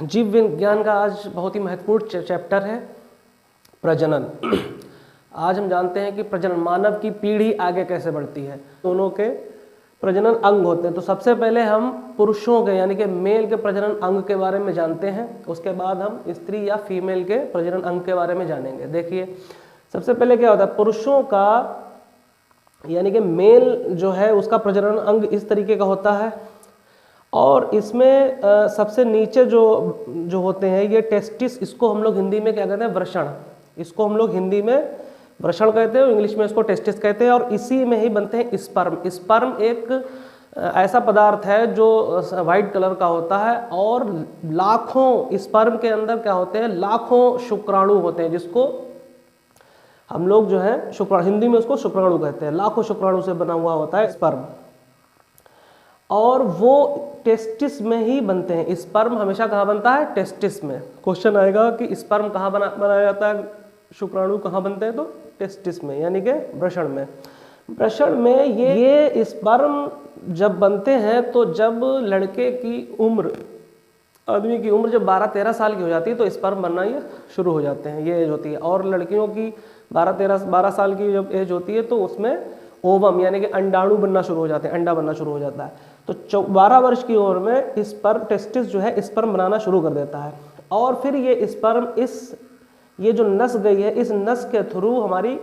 जीव विज्ञान का आज बहुत ही महत्वपूर्ण चैप्टर है प्रजनन। आज हम जानते हैं कि प्रजनन, मानव की पीढ़ी आगे कैसे बढ़ती है, दोनों के प्रजनन अंग होते हैं। तो सबसे पहले हम पुरुषों के यानी कि मेल के प्रजनन अंग के बारे में जानते हैं, उसके बाद हम स्त्री या फीमेल के प्रजनन अंग के बारे में जानेंगे। देखिए सबसे पहले क्या होता है, पुरुषों का यानी कि मेल जो है उसका प्रजनन अंग इस तरीके का होता है और इसमें सबसे नीचे जो होते हैं ये टेस्टिस, इसको हम लोग हिंदी में क्या कहते हैं, वृषण। इसको हम लोग हिंदी में वृषण कहते हैं और इंग्लिश में इसको टेस्टिस कहते हैं। और इसी में ही बनते हैं स्पर्म। स्पर्म एक ऐसा पदार्थ है जो वाइट कलर का होता है और लाखों स्पर्म के अंदर क्या होते हैं, लाखों शुक्राणु होते हैं, जिसको हम लोग जो है शुक्राणु, हिंदी में उसको शुक्राणु कहते हैं। लाखों शुक्राणु से बना हुआ होता है स्पर्म और वो टेस्टिस में ही बनते हैं। स्पर्म हमेशा कहाँ बनता है, टेस्टिस में। क्वेश्चन आएगा कि स्पर्म कहाँ बनाया जाता है, शुक्राणु कहाँ बनते हैं, तो टेस्टिस में यानी कि वृषण में। वृषण में ये स्पर्म जब बनते हैं तो जब लड़के की उम्र, आदमी की उम्र जब 12-13 साल की हो जाती है तो स्पर्म बनना ये शुरू हो जाते हैं, ये एज होती है। और लड़कियों की 12 साल की जब एज होती है तो उसमें ओवम यानी कि अंडाणु बनना शुरू हो जाते हैं, अंडा बनना शुरू हो जाता है। तो 12 वर्ष की उम्र में स्पर्म, टेस्टिस जो है स्पर्म बनाना शुरू कर देता है और फिर ये स्पर्म ये जो नस गई है, इस नस के थ्रू हमारी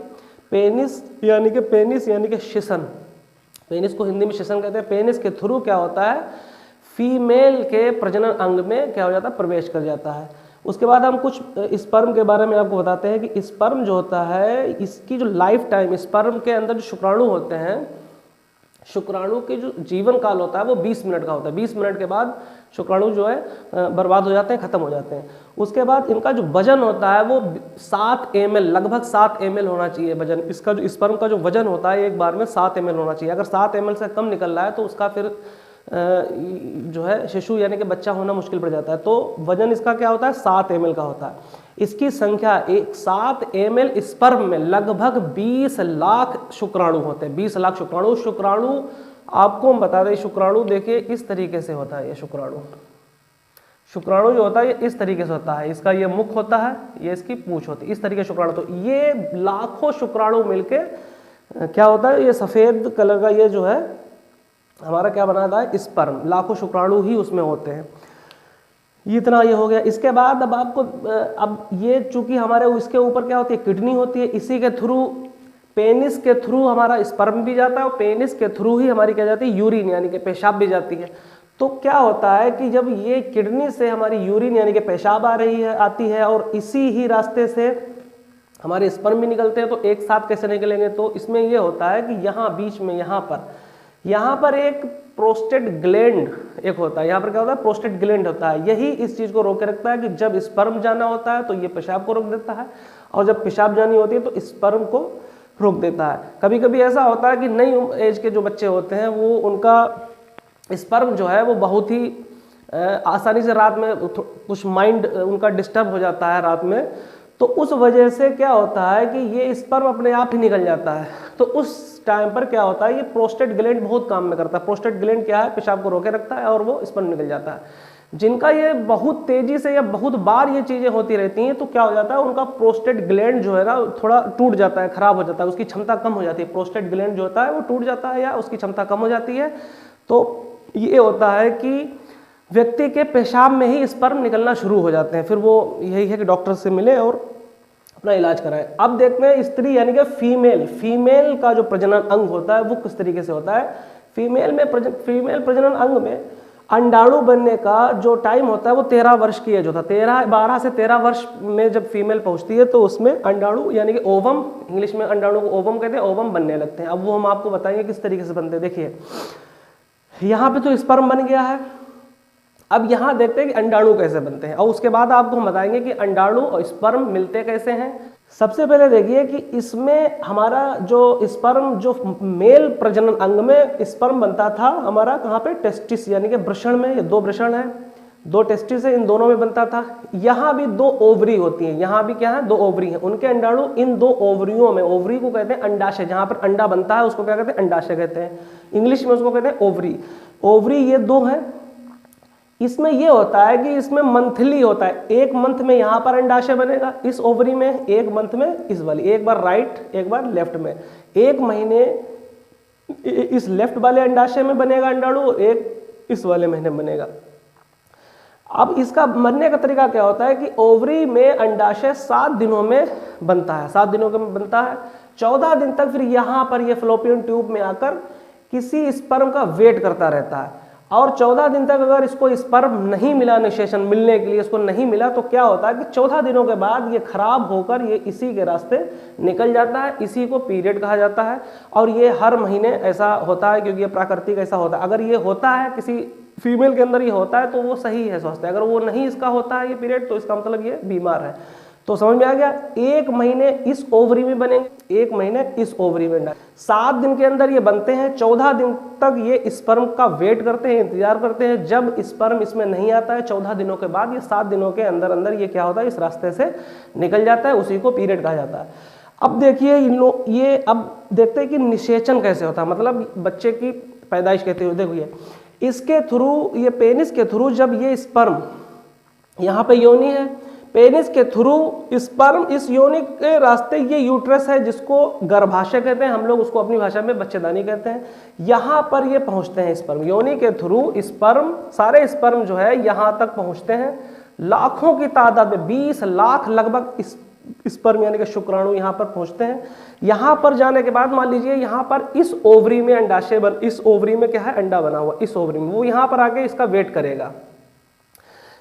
पेनिस यानी कि शिशन, पेनिस को हिंदी में शिशन कहते हैं, पेनिस के थ्रू क्या होता है, फीमेल के प्रजनन अंग में क्या हो जाता है, प्रवेश कर जाता है। उसके बाद हम कुछ स्पर्म के बारे में आपको बताते हैं कि स्पर्म जो होता है इसकी जो लाइफ टाइम, स्पर्म के अंदर जो शुक्राणु होते हैं, शुक्राणु के जो जीवन काल होता है वो 20 मिनट का होता है। 20 मिनट के बाद शुक्राणु जो है बर्बाद हो जाते हैं, खत्म हो जाते हैं। उसके बाद इनका जो वजन होता है वो 7 ml, लगभग 7 ml होना चाहिए वजन। इसका जो स्पर्म का जो वजन होता है एक बार में 7 ml होना चाहिए। अगर 7 ml से कम निकल रहा है तो उसका फिर जो है शिशु यानी कि बच्चा होना मुश्किल पड़ जाता है। तो वजन इसका क्या होता है, 7 ml का होता है। इसकी संख्या 7 ml स्पर्म में लगभग 20 लाख शुक्राणु होते हैं। 20 लाख शुक्राणु। शुक्राणु आपको हम बता दें, शुक्राणु देखिए इस तरीके से होता है। ये शुक्राणु जो होता है ये इस तरीके से होता है। इसका ये मुख होता है, ये इसकी पूंछ होती है, इस तरीके शुक्राणु। तो ये लाखों शुक्राणु मिलके क्या होता है, ये सफेद कलर का ये जो है हमारा क्या बनाता है, स्पर्म। लाखों शुक्राणु ही उसमें होते हैं। इतना ये हो गया। इसके बाद अब आपको अब ये चूंकि हमारे इसके ऊपर क्या होती है, किडनी होती है, इसी के थ्रू, पेनिस के थ्रू हमारा स्पर्म भी जाता है और पेनिस के थ्रू ही हमारी क्या जाती है, यूरिन यानी कि पेशाब भी जाती है। तो क्या होता है कि जब ये किडनी से हमारी यूरिन यानी कि पेशाब आती है और इसी ही रास्ते से हमारे स्पर्म भी निकलते हैं, तो एक साथ कैसे निकलेंगे, तो इसमें ये होता है कि यहाँ बीच में यहाँ पर एक प्रोस्टेट ग्लैंड एक होता है। यहाँ पर क्या होता है, प्रोस्टेट ग्लैंड होता है। यही इस चीज को रोके रखता है कि जब स्पर्म जाना होता है तो ये पेशाब को रोक देता है और जब पेशाब जानी होती है तो स्पर्म को रोक देता है। कभी कभी ऐसा होता है कि नई एज के जो बच्चे होते हैं वो उनका स्पर्म जो है वो बहुत ही आसानी से रात में कुछ माइंड उनका डिस्टर्ब हो जाता है रात में, तो उस वजह से क्या होता है कि ये स्पर्म अपने आप ही निकल जाता है। तो उस टाइम पर क्या होता है, ये प्रोस्टेट ग्लैंड बहुत काम में करता है। प्रोस्टेट ग्लैंड क्या है, पेशाब को रोके रखता है और वो स्पर्म निकल जाता है। जिनका ये बहुत तेजी से या बहुत बार ये चीजें होती रहती हैं तो क्या हो जाता है, उनका प्रोस्टेट ग्लैंड जो है ना थोड़ा टूट जाता है, खराब हो जाता है, उसकी क्षमता कम हो जाती है। प्रोस्टेट ग्लैंड जो होता है वो टूट जाता है या उसकी क्षमता कम हो जाती है। तो ये होता है कि व्यक्ति के पेशाब में ही स्पर्म निकलना शुरू हो जाते हैं। फिर वो यही है कि डॉक्टर से मिले और अपना इलाज कराएं। अब देखते हैं स्त्री यानी कि फीमेल का जो प्रजनन अंग होता है वो किस तरीके से होता है। फीमेल प्रजनन अंग में अंडाणु बनने का जो टाइम होता है वो 13 वर्ष की एज होता है। 12 से 13 वर्ष में जब फीमेल पहुंचती है तो उसमें अंडाणु यानी कि ओवम, इंग्लिश में अंडाणु को ओवम कहते हैं, ओवम बनने लगते हैं। अब वो हम आपको बताएंगे किस तरीके से बनते हैं। देखिए यहाँ पे तो स्पर्म बन गया है। अब यहाँ देखते हैं कि अंडाणु कैसे बनते हैं और उसके बाद आपको हम बताएंगे कि अंडाणु और स्पर्म मिलते कैसे हैं। सबसे पहले देखिए कि इसमें हमारा जो स्पर्म, जो मेल प्रजनन अंग में स्पर्म बनता था हमारा कहाँ पे, टेस्टिस यानी कि वृषण में। ये 2 वृषण है, 2 टेस्टिस है, इन दोनों में बनता था। यहाँ भी 2 ओवरी होती हैं, यहाँ भी क्या है, 2 ओवरी हैं। उनके अंडाणु इन 2 ओवरियों में, ओवरी को कहते हैं अंडाशय, जहाँ पर अंडा बनता है उसको क्या कहते हैं, अंडाशय कहते हैं। इंग्लिश में उसको कहते हैं ओवरी। ओवरी ये 2 हैं, इसमें ये होता है कि इसमें मंथली होता है, एक मंथ में यहाँ पर अंडाशय बनेगा इस ओवरी में, एक मंथ में इस वाली, एक बार राइट एक बार लेफ्ट में, एक महीने इस लेफ्ट वाले अंडाशय में बनेगा अंडाणु, एक इस वाले महीने में बनेगा। अब इसका बनने का तरीका क्या होता है कि ओवरी में अंडाशय 7 दिनों में बनता है, 7 दिनों में बनता है। 14 दिन तक फिर यहाँ पर ये फ्लोपियन ट्यूब में आकर किसी स्पर्म का वेट करता रहता है, और 14 दिन तक अगर इसको स्पर्म नहीं मिला, निषेचन मिलने के लिए इसको नहीं मिला, तो क्या होता है कि 14 दिनों के बाद ये खराब होकर ये इसी के रास्ते निकल जाता है। इसी को पीरियड कहा जाता है, और ये हर महीने ऐसा होता है क्योंकि ये प्राकृतिक ऐसा होता है। अगर ये होता है किसी फीमेल के अंदर ये होता है तो वो सही है, स्वस्थ है। अगर वो नहीं इसका होता है ये पीरियड, तो इसका मतलब ये बीमार है। तो समझ में आ गया, एक महीने इस ओवरी में बनेंगे, एक महीने इस ओवरी में। 7 दिन के अंदर ये बनते हैं, 14 दिन तक ये स्पर्म का वेट करते हैं, इंतजार करते हैं। जब स्पर्म इसमें नहीं आता है 14 दिनों के बाद, ये 7 दिनों के अंदर अंदर ये क्या होता है, इस रास्ते से निकल जाता है, उसी को पीरियड कहा जाता है। अब देखिए ये अब देखते हैं कि निषेचन कैसे होता है, मतलब बच्चे की पैदाइश कहते हुए। देखिए इसके थ्रू, ये पेनिस के थ्रू जब ये स्पर्म, यहाँ पे योनि है, पेनिस के थ्रू स्पर्म इस योनि के रास्ते, ये यूट्रस है जिसको गर्भाशय कहते हैं हम लोग, उसको अपनी भाषा में बच्चेदानी कहते हैं, यहाँ पर ये पहुँचते हैं स्पर्म। योनि के थ्रू स्पर्म, सारे स्पर्म जो है यहाँ तक पहुँचते हैं, लाखों की तादाद में, 20 लाख लगभग स्पर्म यानी कि शुक्राणु यहाँ पर पहुँचते हैं। यहाँ पर जाने के बाद मान लीजिए यहाँ पर इस ओवरी में अंडाशय बन, इस ओवरी में क्या है, अंडा बना हुआ, इस ओवरी में, वो यहाँ पर आके इसका वेट करेगा।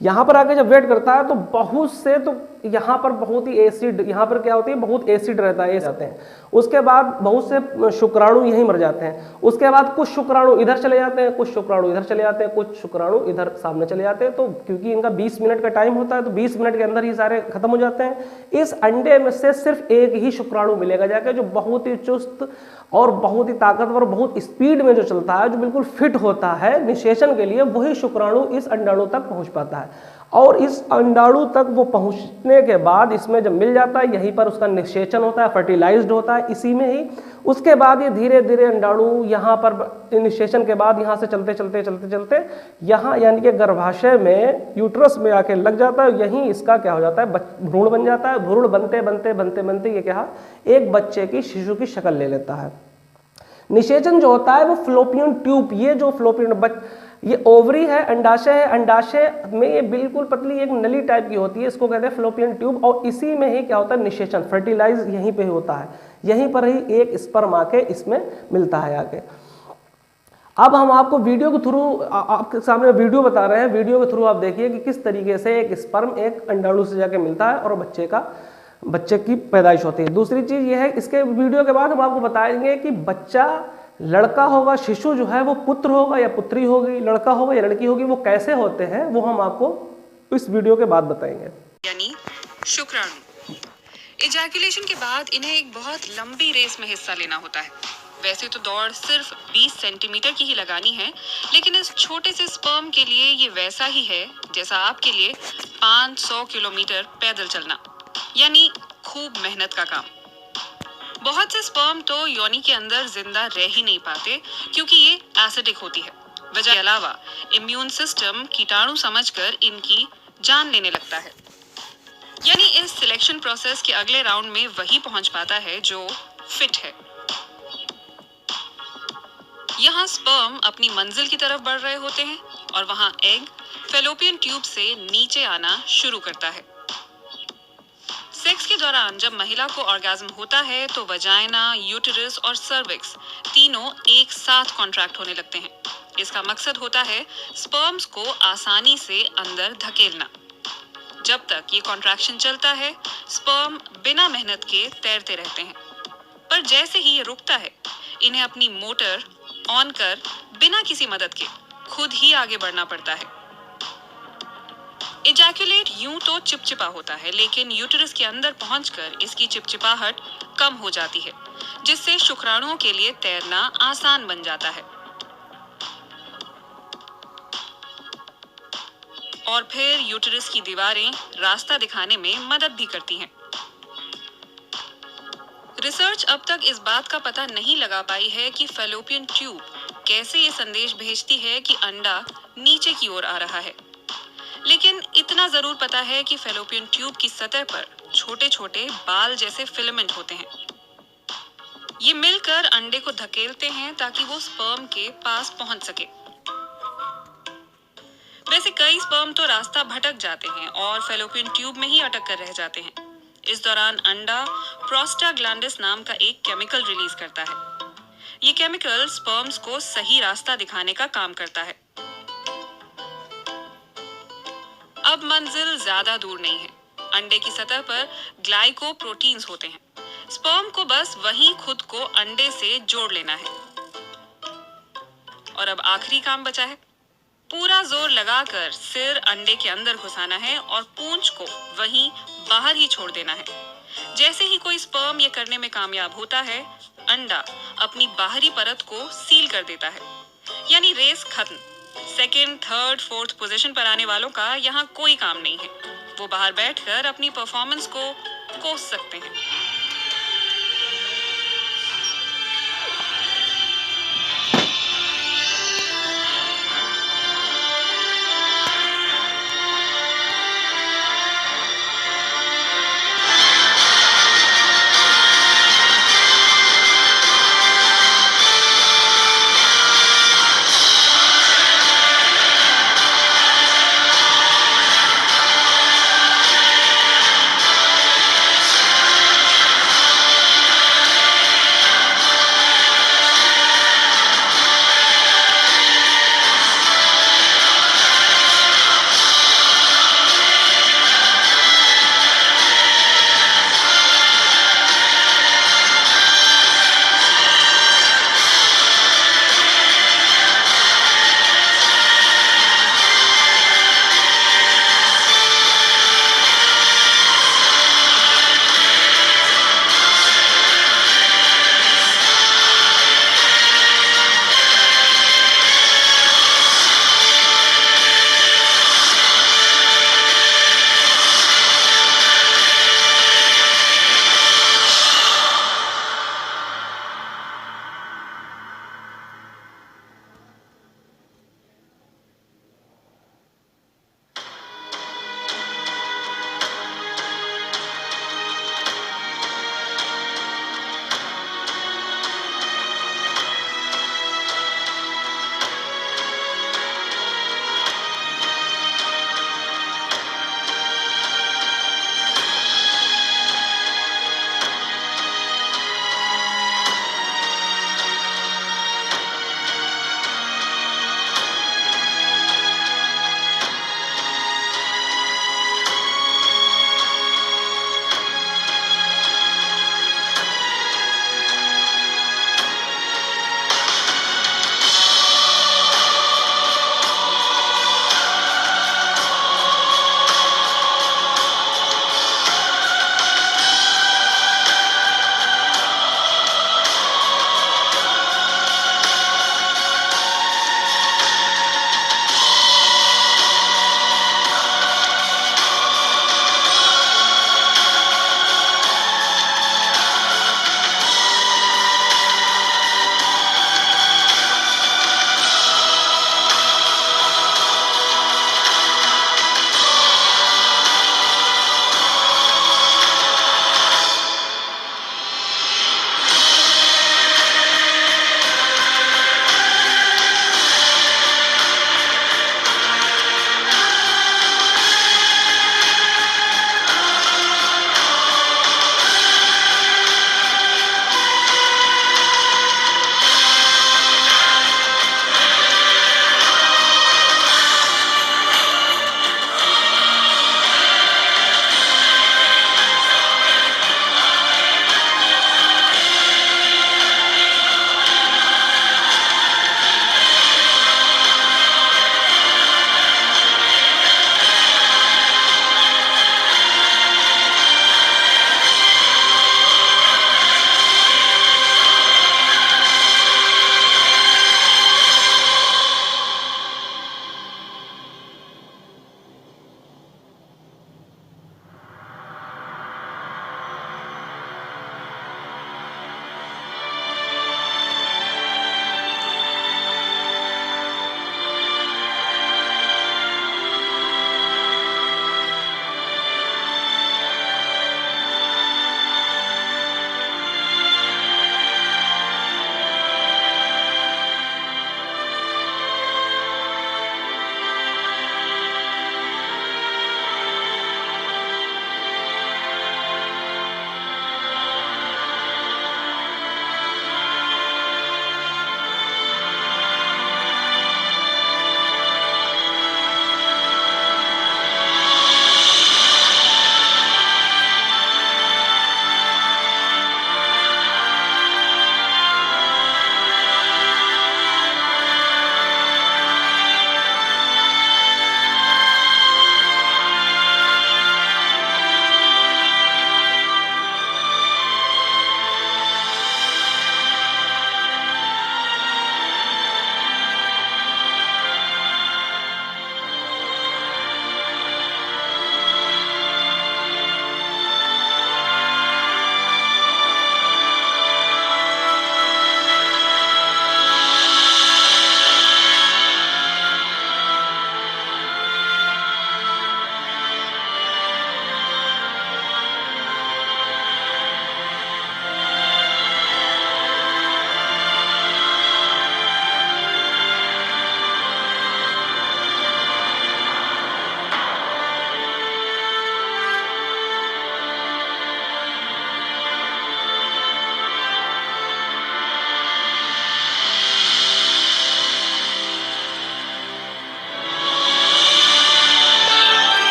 यहाँ पर आके जब वेट करता है तो बहुत से, तो यहाँ पर बहुत ही एसिड, यहाँ पर क्या होती है, बहुत एसिड रहता है, ये जाते हैं। उसके बाद बहुत से शुक्राणु यहीं मर जाते हैं। उसके बाद कुछ शुक्राणु इधर चले जाते हैं, कुछ शुक्राणु इधर चले जाते हैं, कुछ शुक्राणु इधर सामने चले जाते हैं। तो क्योंकि इनका 20 मिनट का टाइम होता है, तो 20 मिनट के अंदर ही सारे खत्म हो जाते हैं। इस अंडे में से सिर्फ एक ही शुक्राणु मिलेगा जाके, जो बहुत ही चुस्त और बहुत ही ताकतवर, बहुत स्पीड में जो चलता है, जो बिल्कुल फिट होता है निषेचन के लिए, वही शुक्राणु इस अंडाणु तक पहुंच पाता है। और इस अंडाणु तक वो पहुंचने के बाद इसमें जब मिल जाता है, यहीं पर उसका निषेचन होता है, फर्टिलाइज्ड होता है इसी में ही। उसके बाद ये धीरे धीरे अंडाणु यहाँ पर निषेचन के बाद यहाँ से चलते चलते चलते चलते यहाँ यानी कि गर्भाशय में, यूट्रस में आके लग जाता है। यहीं इसका क्या हो जाता है, भ्रूण बन जाता है। भ्रूण बनते बनते बनते बनते ये क्या, एक बच्चे की, शिशु की शक्ल ले लेता है। निषेचन जो होता है वो फ्लोपियन ट्यूब, ये जो फ्लोपियन, ये ओवरी है, अंडाशय है, अंडाशय में ये बिल्कुल पतली एक नली टाइप की होती है, इसको कहते हैं फ्लोपियन ट्यूब। और इसी में ही क्या होता है, निषेचन, फर्टिलाइज यहीं पे होता है, यहीं पर ही एक स्पर्म आके इसमें मिलता है आके। अब हम आपको वीडियो के थ्रू, आपके सामने वीडियो बता रहे हैं, वीडियो के थ्रू आप देखिए कि किस तरीके से एक स्पर्म एक अंडाणु से जाके मिलता है और बच्चे की पैदाइश होती है। दूसरी चीज ये है, इसके वीडियो के बाद हम आपको बताएंगे कि बच्चा लड़का होगा, शिशु जो है वो पुत्र होगा या पुत्री होगी, लड़का होगा या लड़की होगी, वो कैसे होते हैं वो हम आपको इस वीडियो के बाद बताएंगे। यानी शुक्राणु इजैकुलेशन के बाद इन्हें एक बहुत लंबी रेस में हिस्सा लेना होता है। वैसे तो दौड़ सिर्फ 20 सेंटीमीटर की ही लगानी है, लेकिन इस छोटे से स्पर्म के लिए ये वैसा ही है जैसा आपके लिए 500 किलोमीटर पैदल चलना, यानी खूब मेहनत का काम। बहुत से स्पर्म तो योनि के अंदर जिंदा रह ही नहीं पाते क्योंकि ये एसिडिक होती है। वजह के अलावा इम्यून सिस्टम कीटाणु समझकर इनकी जान लेने लगता है। यानी इस सिलेक्शन प्रोसेस के अगले राउंड में वही पहुंच पाता है जो फिट है। यहाँ स्पर्म अपनी मंजिल की तरफ बढ़ रहे होते हैं और वहाँ एग फैलोपियन ट्यूब से नीचे आना शुरू करता है। सेक्स के दौरान जब महिला को ऑर्गेज्म होता है तो वजाइना, यूटेरस और सर्विक्स तीनों एक साथ कॉन्ट्रैक्ट होने लगते हैं। इसका मकसद होता है स्पर्म्स को आसानी से अंदर धकेलना। जब तक ये कॉन्ट्रैक्शन चलता है, स्पर्म बिना मेहनत के तैरते रहते हैं, पर जैसे ही ये रुकता है, इन्हें अपनी मोटर ऑन कर बिना किसी मदद के खुद ही आगे बढ़ना पड़ता है। इजैकुलेट यूं तो चिपचिपा होता है, लेकिन यूटेरस के अंदर पहुंचकर इसकी चिपचिपाहट कम हो जाती है, जिससे शुक्राणुओं के लिए तैरना आसान बन जाता है। और फिर यूटेरस की दीवारें रास्ता दिखाने में मदद भी करती हैं। रिसर्च अब तक इस बात का पता नहीं लगा पाई है कि फैलोपियन ट्यूब कैसे ये संदेश भेजती है कि अंडा नीचे की ओर आ रहा है। लेकिन इतना जरूर पता है कि फैलोपियन ट्यूब की सतह पर छोटे छोटे बाल जैसे फिलामेंट होते हैं। ये मिलकर अंडे को धकेलते हैं ताकि वो स्पर्म के पास पहुंच सके। वैसे कई स्पर्म तो रास्ता भटक जाते हैं और फैलोपियन ट्यूब में ही अटक कर रह जाते हैं। इस दौरान अंडा प्रोस्टाग्लैंडिस नाम का एक केमिकल रिलीज करता है। ये केमिकल स्पर्म्स को सही रास्ता दिखाने का काम करता है। अब मंजिल ज्यादा दूर नहीं है। अंडे की सतह पर ग्लाइकोप्रोटीन्स होते हैं। स्पर्म को बस वहीं खुद को अंडे से जोड़ लेना है। और अब आखिरी काम बचा है। पूरा जोर लगाकर सिर अंडे के अंदर घुसाना है और पूंछ को वहीं बाहर ही छोड़ देना है। जैसे ही कोई स्पर्म ये करने में कामयाब होता है, अंडा अपनी बाहरी परत को सील कर देता है। यानी रेस खत्म। सेकंड, थर्ड, फोर्थ पोजीशन पर आने वालों का यहाँ कोई काम नहीं है। वो बाहर बैठकर अपनी परफॉर्मेंस को कोस सकते हैं।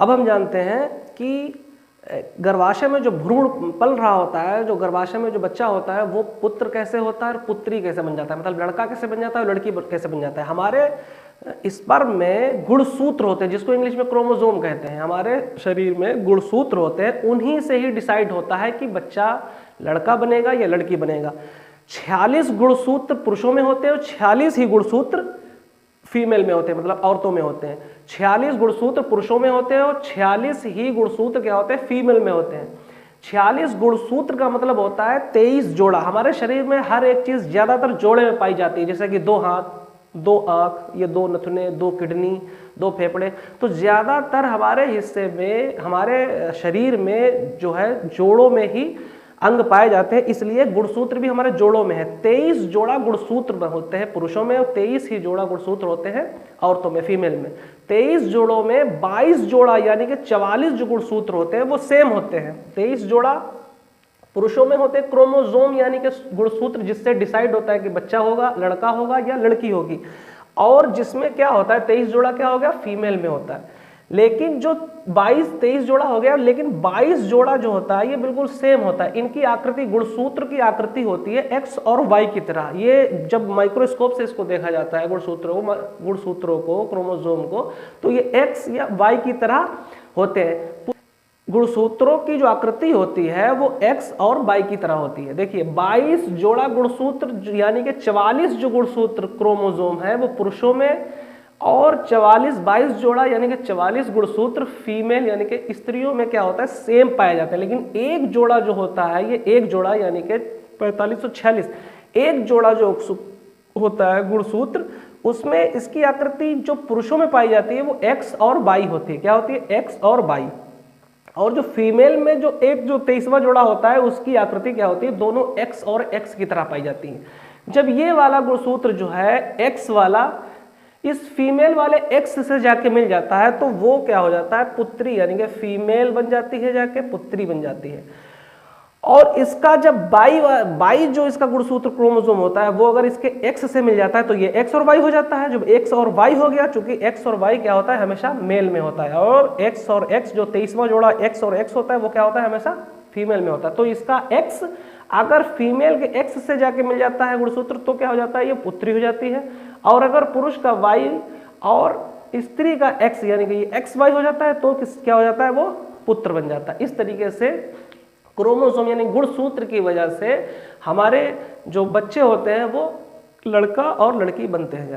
अब हम जानते हैं कि गर्भाशय में जो भ्रूण पल रहा होता है, जो गर्भाशय में जो बच्चा होता है, वो पुत्र कैसे होता है और पुत्री कैसे बन जाता है, मतलब लड़का कैसे बन जाता है और लड़की कैसे बन जाता है। हमारे स्पर्म में गुणसूत्र होते हैं, जिसको इंग्लिश में क्रोमोसोम कहते हैं। हमारे शरीर में गुणसूत्र होते हैं, उन्हीं से ही डिसाइड होता है कि बच्चा लड़का बनेगा या लड़की बनेगा। 46 गुणसूत्र पुरुषों में होते हैं और 46 ही गुणसूत्र फीमेल में होते हैं, मतलब औरतों में होते हैं। 46 गुणसूत्र पुरुषों में होते हैं और 46 ही गुणसूत्र क्या होते हैं, फीमेल में होते हैं। 46 गुणसूत्र का मतलब होता है 23 जोड़ा। हमारे शरीर में हर एक चीज ज्यादातर जोड़े में पाई जाती है, जैसे कि 2 हाथ, 2 आंख, ये 2 नथुने, 2 किडनी, 2 फेफड़े। तो ज्यादातर हमारे हिस्से में, हमारे शरीर में जो है जोड़ों में ही अंग पाए जाते हैं, इसलिए गुणसूत्र भी हमारे जोड़ों में है। 23 जोड़ा गुणसूत्र होते हैं पुरुषों में और 23 ही जोड़ा गुणसूत्र होते हैं औरतों में, फीमेल में। 23 जोड़ों में 22 जोड़ा यानी कि 44 जो गुणसूत्र होते हैं वो सेम होते हैं। 23 जोड़ा पुरुषों में होते हैं, क्रोमोसोम यानी कि गुणसूत्र, जिससे डिसाइड होता है कि बच्चा होगा, लड़का होगा या लड़की होगी। और जिसमें क्या होता है, 23 जोड़ा क्या हो गया, फीमेल में होता है। लेकिन जो 23 जोड़ा हो गया, लेकिन 22 जोड़ा जो होता है ये बिल्कुल सेम होता है। इनकी आकृति, गुणसूत्र की आकृति होती है एक्स और वाई की तरह। ये जब माइक्रोस्कोप से इसको देखा जाता है गुणसूत्रों को, क्रोमोसोम को, तो ये एक्स या वाई की तरह होते हैं। गुणसूत्रों की जो आकृति होती है वो एक्स और वाई की तरह होती है। देखिए 22 जोड़ा गुणसूत्र यानी कि 44 जो गुणसूत्र क्रोमोसोम है वो पुरुषों में, और 22 जोड़ा यानी कि 44 गुणसूत्र फीमेल यानी कि स्त्रियों में क्या होता है, सेम पाया जाता है। लेकिन एक जोड़ा जो होता है, ये एक जोड़ा यानी कि 45 और 46, एक जोड़ा जो होता है गुणसूत्र, उसमें इसकी आकृति जो पुरुषों में पाई जाती है वो एक्स और वाई होती है। क्या होती है, एक्स और वाई। और जो फीमेल में जो 23वां जोड़ा होता है उसकी आकृति क्या होती है, दोनों एक्स और एक्स की तरह पाई जाती है। जब ये वाला गुणसूत्र जो है एक्स वाला इस फीमेल वाले एक्स से जाके मिल जाता है तो वो क्या हो जाता है, पुत्री यानी कि फीमेल बन जाती है, जाके पुत्री बन जाती है। और इसका जब बाई जो इसका गुणसूत्र क्रोमोसोम होता है वो अगर इसके एक्स से मिल जाता है तो ये एक्स और वाई हो जाता है। जब एक्स और वाई हो गया, चूंकि एक्स और वाई क्या होता है, हमेशा मेल में होता है, और एक्स और एक्स जो 23वां जोड़ा एक्स और एक्स होता है वो क्या होता है, हमेशा फीमेल में होता है। तो इसका एक्स अगर फीमेल के एक्स से जाके मिल जाता है गुणसूत्र तो क्या हो जाता है, ये पुत्री हो जाती है। और अगर पुरुष का वाई और स्त्री का एक्स यानी कि ये एक्स वाई हो जाता है तो क्या हो जाता है, वो पुत्र बन जाता है। इस तरीके से क्रोमोसोम यानी गुणसूत्र की वजह से हमारे जो बच्चे होते हैं वो लड़का और लड़की बनते हैं।